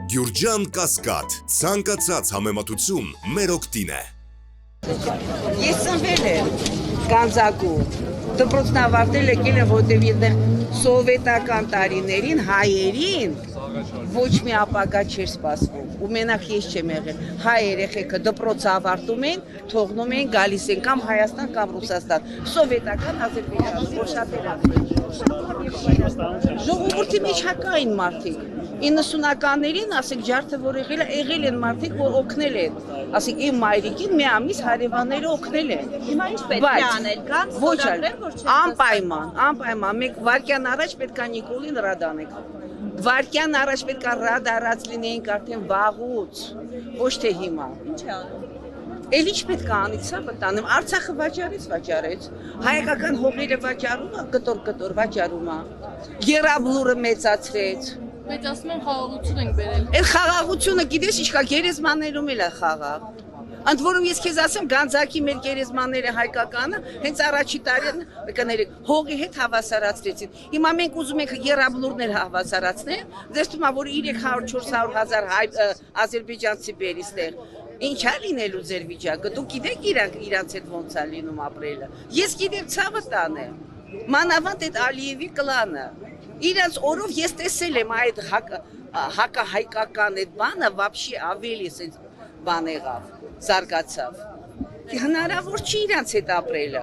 Գյուրջան Կասկադ, ցանկացած համեմատություն մեր օգտին է։ Ես ծնվել եմ Գանձակում, դպրոցն ավարտել եկել եմ, որտեղ այնտեղ սովետական տարիներին հայերին ոչ մի ապագա չէր սպասվում, ու մենակ ես չեմ եղել, հայ երեխեքը դպրոց ավարտում են, թողնում են, գալիս են կամ Հայաստան կամ Ռուսաստան, սովետական Ադրբեջան, որ շատ էր ժողովրդի մեջ հակային մարդիկ, 90-ականներին, ասենք ջարդը, որ եղել են մարդիկ, որ օգնել են, ասենք իմ մայրիկին մի ամիս հարևանները օգնել են։ Հիմա ինչ պետք է անել, կան ստորագրել, որ չեն անպայման, մեկ վարկյան առաջ պետք է Նիկոլին ռադ անենք։ Վարկյան առաջ պետք է ռադ արած լինեինք արդեն վաղուց, ոչ թե հիմա։ Ինչ է անում։ Էլ ինչ պետք է անի, սա մտանեմ, Արցախը վաճառեց, հայկական հողերը վաճառում է, կտոր վաճառում է, Եռաբլուրը մեծացրեց։ Բայց ասում են խաղաղություն ենք բերել։ Այդ խաղաղությունը գիտես ինչ կա, գերեզմաններում էլ է խաղաղ։ Ընդ որում ես քեզ ասեմ, Գանձակի մեր գերեզմանները հայկականը հենց առաջի տարին կներեք հողի հետ հավասարացրեցին։ Հիմա մենք ուզում ենք Եռաբլուրներ հավասարացնել, դες թվում է որ 300-400 հազար հայ ադրբեջանցի բերի ստեղ։ Ինչ է լինելու ձեր վիճակը։ Դուք գիտեք իրանց հետ ոնց է լինում ապրելը։ Ես գիտեմ ցավը տանեմ։ Մանավանդ այդ Ալիևի կլանը։ Իրանց օրով ես տեսել եմ այդ հակահայկական այդ բանը вообще ավելի sense բան եղավ, զարգացավ։ Հնարավոր չի իրանց հետ ապրելը։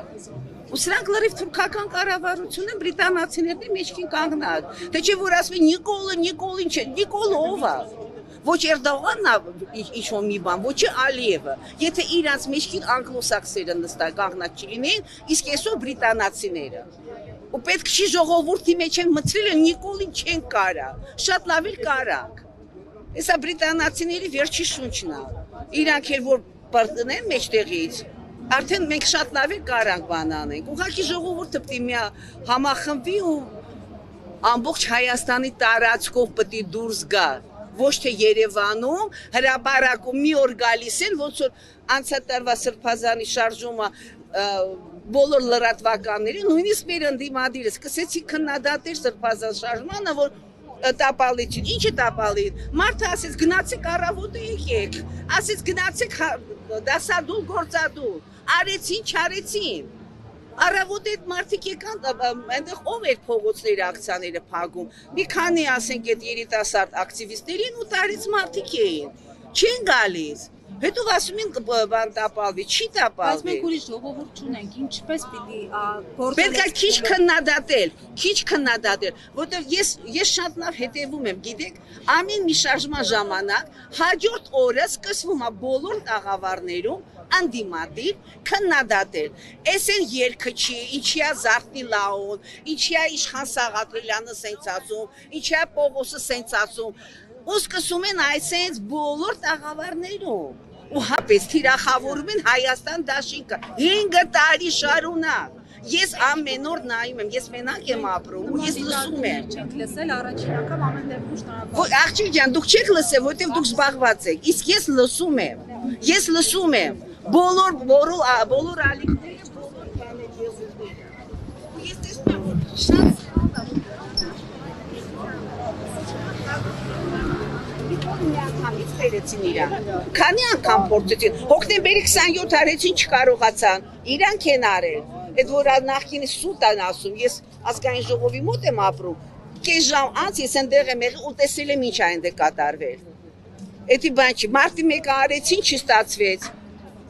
Ու սրանք լրիվ թուրքական կառավարությունը բրիտանացիների մեջքին կանգնած։ Թե չէ որ ասում են Նիկոլին չէ, Նիկոլը ով է։ Ոչ Էրդողանն է ինչ-որ մի բան, ոչ Ալիևը։ Եթե իրանց մեջքին անգլոսաքսերը նստած կանգնած չլինեին, իսկ այսօր բրիտանացիները։ Ու պետք չի ժողովրդի մեջ են մտցրել Նիկոլին չեն կարա, շատ լավ էլ կարանք։ Հեսա բրիտանացիների վերջի շունչն է։ Իրանք էլ որ բռնեն մեջտեղից, արդեն մենք շատ լավ էլ կարանք բան անենք։ Ուղղակի ժողովուրդը պետք է մի համախմբվի ու ամբողջ Հայաստանի տարածքով պետք է դուրս գա։ Ոչ թե Երևանում, հրապարակում մի օր գալիս են, ոնց որ անցած տարվա Սրբազանի շարժումը բոլոր լրատվականների, նույնիսկ մեր ընդդիմադիրը սկսեցի քննադատել Սրբազան շարժմանը, որ տապալիչին, ինչ է տապալին, մարդը ասեց գնացեք առավոտը եկեք, ասեց գնացեք դասադուլ, գործադուլ, արեցին, չարեցին, առավոտ այդ մարդիկ եկան, այնտեղ ով էր փողոցների ակցիաները փակում, մի քանի ասենք այդ երիտասարդ ակտիվիստերին ու տարից մարդիկ էին, չեն գալիս, հետո ասում են բան տապալվի, չի տապալվի։ Բայց մենք ուրիշ ժողովուրդ չունենք, ինչպես պիտի Պետք է քիչ քննադատել, որտեղ ես շատ լավ հետևում եմ, գիտեք, ամեն մի շարժման ժամանակ հաջորդ օրը սկսվում է բոլոր տաղավարներում անդիմադիր քննադատել։ Էս են երգը չի, ինչի է Զարթնի Լաոն, ինչի է Իշխան Սաղաթելյանը սենց ասում, ինչի է Պողոսը սենց ասում։ Ու սկսում են այսենց բոլոր տաղավարներում։ Ու հապես թիրախավորում են Հայաստան դաշինքը 5 տարի շարունակ։ Ես ամեն օր նայում եմ, ես մենակ եմ ապրում ու ես լսում եմ։ Չենք լսել առաջին անգամ ամեն դեպքում շնորհակալ։ Աղջիկ ջան, դուք չեք լսել, որովհետև դուք զբաղված եք։ Իսկ ես լսում եմ։ Բոլոր ալիքները, բոլոր բաները եղունները։ Ու ես տեսնում եմ, որ շատ միանգամից բերեցին իրան, քանի անգամ փորձեցին, հոկտեմբերի 27 արեցին չկարողացան, իրանք են արել, այդ որ նախկինի սուտ են ասում, ես ազգային ժողովի մոտ եմ ապրում, կես ժամ անց ես ընդեղ եմ եղել ու տեսել եմ ինչ այնտեղ կատարվել, էդի բան չի, մարտի մեկը արեցին չստացվեց,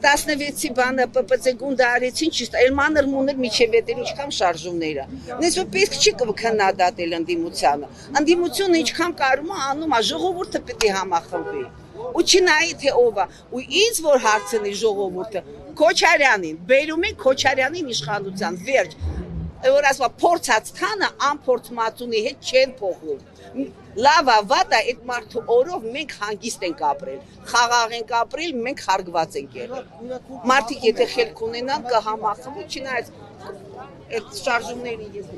16-ի բանը ՊՊՑ գունդը արեցին չստացվեց, էլ մանր մուներ միջև էդել ինչքան շարժումները, նես որ պետք չի քննադատել ընդդիմությանը, ընդդիմությունը ինչքան կարում է անում է, ժողովուրդը պետք է համախմբվի, ու չնայի թե ով է, ու ինձ որ հարցնի ժողովուրդը, Քոչարյանին, բերում են Քոչարյանին իշխանության, վերջ, որ ասવા փորձած թանը անփորձ մածունի հետ չեն փոխում, լավա վատա այդ մարդու օրով մենք հանգիստ ենք ապրել, խաղաղ ենք ապրել, մենք հարգված ենք եղել, մարդիկ եթե խելք ունենան կհամախմբվեն, չնայած այդ շարժումների ես